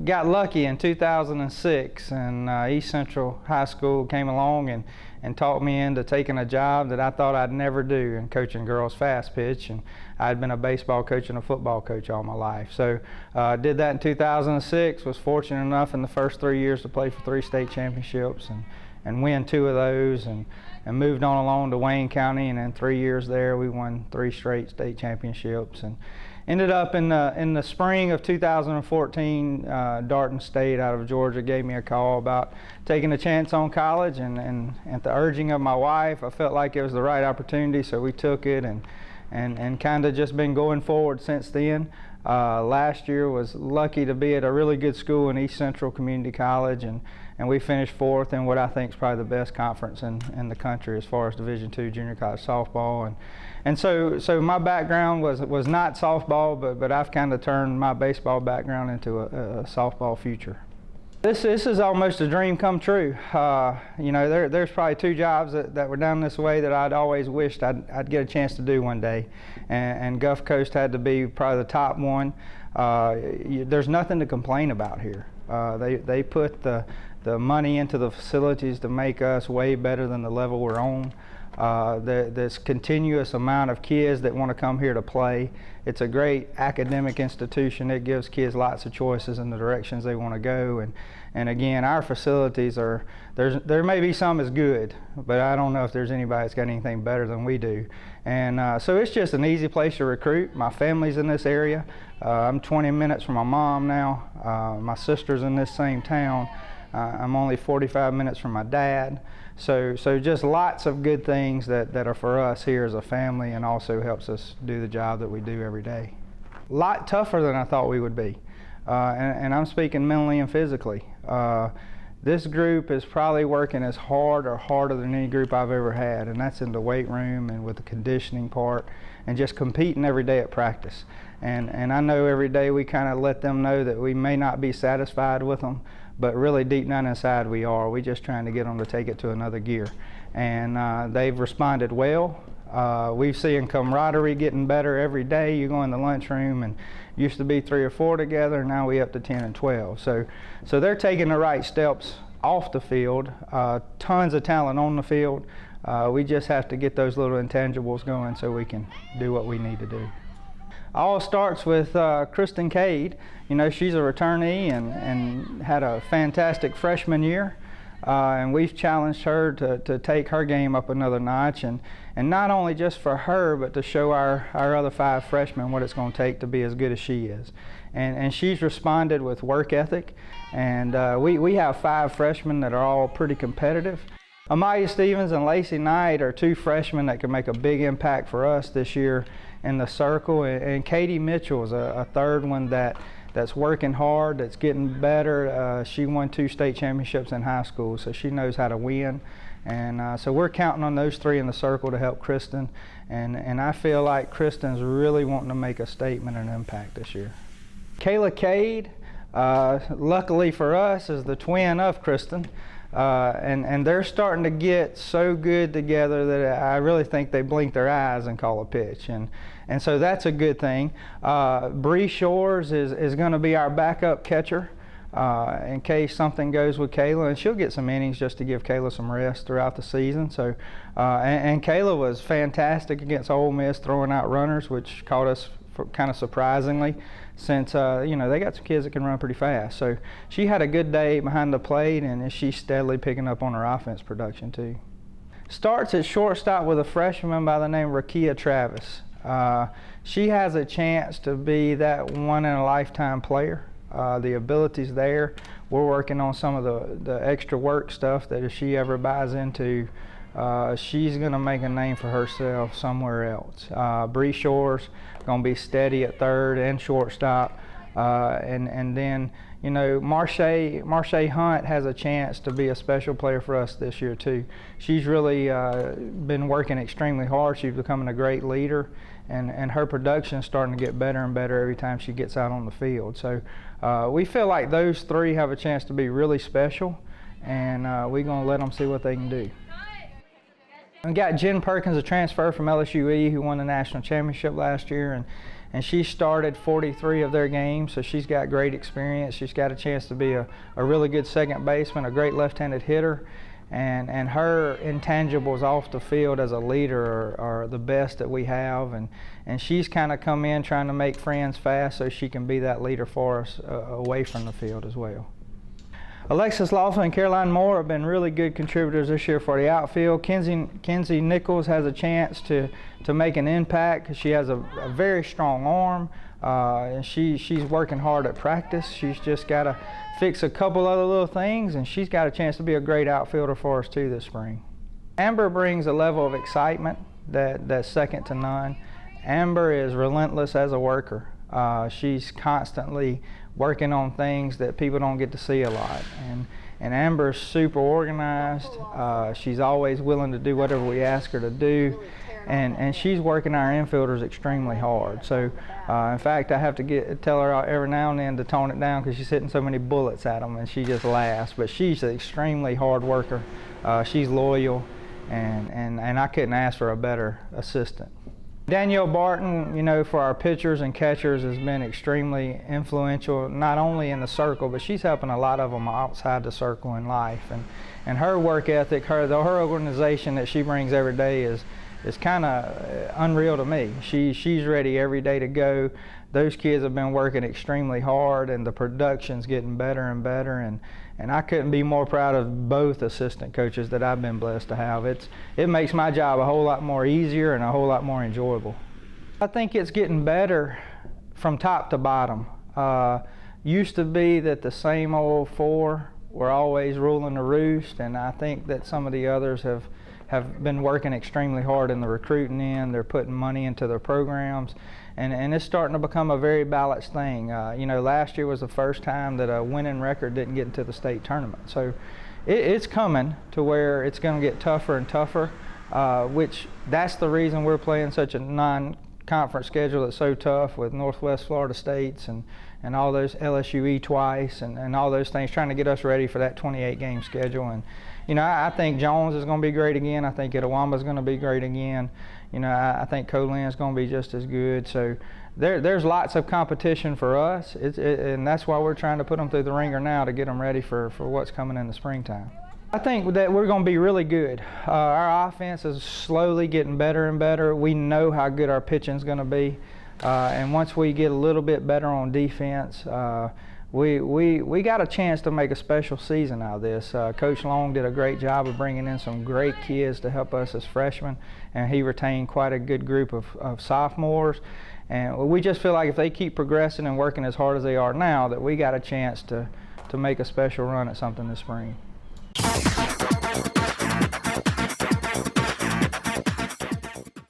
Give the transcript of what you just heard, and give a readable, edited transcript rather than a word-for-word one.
got lucky in 2006, and East Central High School came along and talked me into taking a job that I thought I'd never do in coaching girls fast pitch. And I'd been a baseball coach and a football coach all my life. So I did that in 2006, was fortunate enough in the first 3 years to play for 3 state championships and win 2 of those, and moved on along to Wayne County, and in 3 years there we won 3 straight state championships. And ended up in the spring of 2014, Darton State out of Georgia gave me a call about taking a chance on college, and at the urging of my wife, I felt like it was the right opportunity, so we took it, and kind of just been going forward since then. Last year was lucky to be at a really good school in East Central Community College, and we finished 4th in what I think is probably the best conference in the country as far as Division II junior college softball. And so my background was not softball, but I've kind of turned my baseball background into a softball future. This is almost a dream come true. You know, there's probably 2 jobs that were done this way that I'd always wished I'd get a chance to do one day, and Gulf Coast had to be probably the top one. There's nothing to complain about here. They put the money into the facilities to make us way better than the level we're on. There's continuous amount of kids that want to come here to play. It's a great academic institution. It gives kids lots of choices in the directions they want to go. And again, our facilities there may be some as good, but I don't know if there's anybody that's got anything better than we do. And so it's just an easy place to recruit. My family's in this area. I'm 20 minutes from my mom now. My sister's in this same town. I'm only 45 minutes from my dad. So just lots of good things that are for us here as a family, and also helps us do the job that we do every day. A lot tougher than I thought we would be, and I'm speaking mentally and physically. This group is probably working as hard or harder than any group I've ever had, and that's in the weight room and with the conditioning part, and just competing every day at practice. And I know every day we kind of let them know that we may not be satisfied with them, but really deep down inside we are. We're just trying to get them to take it to another gear. And they've responded well. We've seen camaraderie getting better every day. You go in the lunchroom and used to be 3 or 4 together, now we up to 10 and 12. So they're taking the right steps off the field. Tons of talent on the field. We just have to get those little intangibles going so we can do what we need to do. All starts with Kristen Cade. You know, she's a returnee and had a fantastic freshman year. And we've challenged her to take her game up another notch, and not only just for her, but to show our other 5 freshmen what it's going to take to be as good as she is. And she's responded with work ethic, and we have 5 freshmen that are all pretty competitive. Amaya Stevens and Lacey Knight are 2 freshmen that can make a big impact for us this year in the circle, and Katie Mitchell is a 3rd one that's working hard, that's getting better. She won 2 state championships in high school, so she knows how to win. And so we're counting on those 3 in the circle to help Kristen. And I feel like Kristen's really wanting to make a statement and impact this year. Kayla Cade, luckily for us, is the twin of Kristen. And they're starting to get so good together that I really think they blink their eyes and call a pitch. And so that's a good thing. Bree Shores is going to be our backup catcher in case something goes with Kayla, and she'll get some innings just to give Kayla some rest throughout the season. So, and Kayla was fantastic against Ole Miss, throwing out runners, which caught us kind of surprisingly, since you know, they got some kids that can run pretty fast. So she had a good day behind the plate, and she's steadily picking up on her offense production too. Starts at shortstop with a freshman by the name of Rakia Travis. She has a chance to be that one-in-a-lifetime player. The ability's there. We're working on some of the extra work stuff that if she ever buys into, she's going to make a name for herself somewhere else. Bree Shores going to be steady at 3rd and shortstop. And then, you know, Marche Hunt has a chance to be a special player for us this year too. She's really been working extremely hard. She's becoming a great leader, and her production is starting to get better and better every time she gets out on the field. So we feel like those 3 have a chance to be really special, and we're going to let them see what they can do. We got Jen Perkins, a transfer from LSUE, who won the national championship last year, and she started 43 of their games, so she's got great experience. She's got a chance to be a really good second baseman, a great left-handed hitter, and her intangibles off the field as a leader are the best that we have, and she's kind of come in trying to make friends fast so she can be that leader for us away from the field as well. Alexis Laughlin and Caroline Moore have been really good contributors this year for the outfield. Kenzie Nichols has a chance to make an impact because she has a very strong arm, and she's working hard at practice. She's just got to fix a couple other little things, and she's got a chance to be a great outfielder for us too this spring. Amber brings a level of excitement that's second to none. Amber is relentless as a worker. She's constantly working on things that people don't get to see a lot. And Amber's super organized. She's always willing to do whatever we ask her to do. And she's working our infielders extremely hard. So, in fact, I have to tell her every now and then to tone it down because she's hitting so many bullets at them, and she just laughs. But she's an extremely hard worker. She's loyal, and I couldn't ask for a better assistant. Danielle Barton, you know, for our pitchers and catchers has been extremely influential, not only in the circle, but she's helping a lot of them outside the circle in life. And her work ethic, her organization that she brings every day is kind of unreal to me. She's ready every day to go. Those kids have been working extremely hard, and the production's getting better and better. And I couldn't be more proud of both assistant coaches that I've been blessed to have. It makes my job a whole lot more easier and a whole lot more enjoyable. I think it's getting better from top to bottom. Used to be that the same old four were always ruling the roost, and I think that some of the others have been working extremely hard in the recruiting end. They're putting money into their programs, and it's starting to become a very balanced thing. You know, last year was the first time that a winning record didn't get into the state tournament. So it's coming to where it's going to get tougher and tougher, which that's the reason we're playing such a non-conference schedule that's so tough with Northwest Florida States and all those LSUE twice and all those things, trying to get us ready for that 28-game schedule. And you know, I think Jones is going to be great again. I think Itawamba is going to be great again. You know, I think Colin is going to be just as good. So there's lots of competition for us, and that's why we're trying to put them through the ringer now to get them ready for what's coming in the springtime. I think that we're going to be really good. Our offense is slowly getting better and better. We know how good our pitching is going to be, and once we get a little bit better on defense, we got a chance to make a special season out of this. Coach Long did a great job of bringing in some great kids to help us as freshmen, and he retained quite a good group of sophomores. And we just feel like if they keep progressing and working as hard as they are now, that we got a chance to make a special run at something this spring.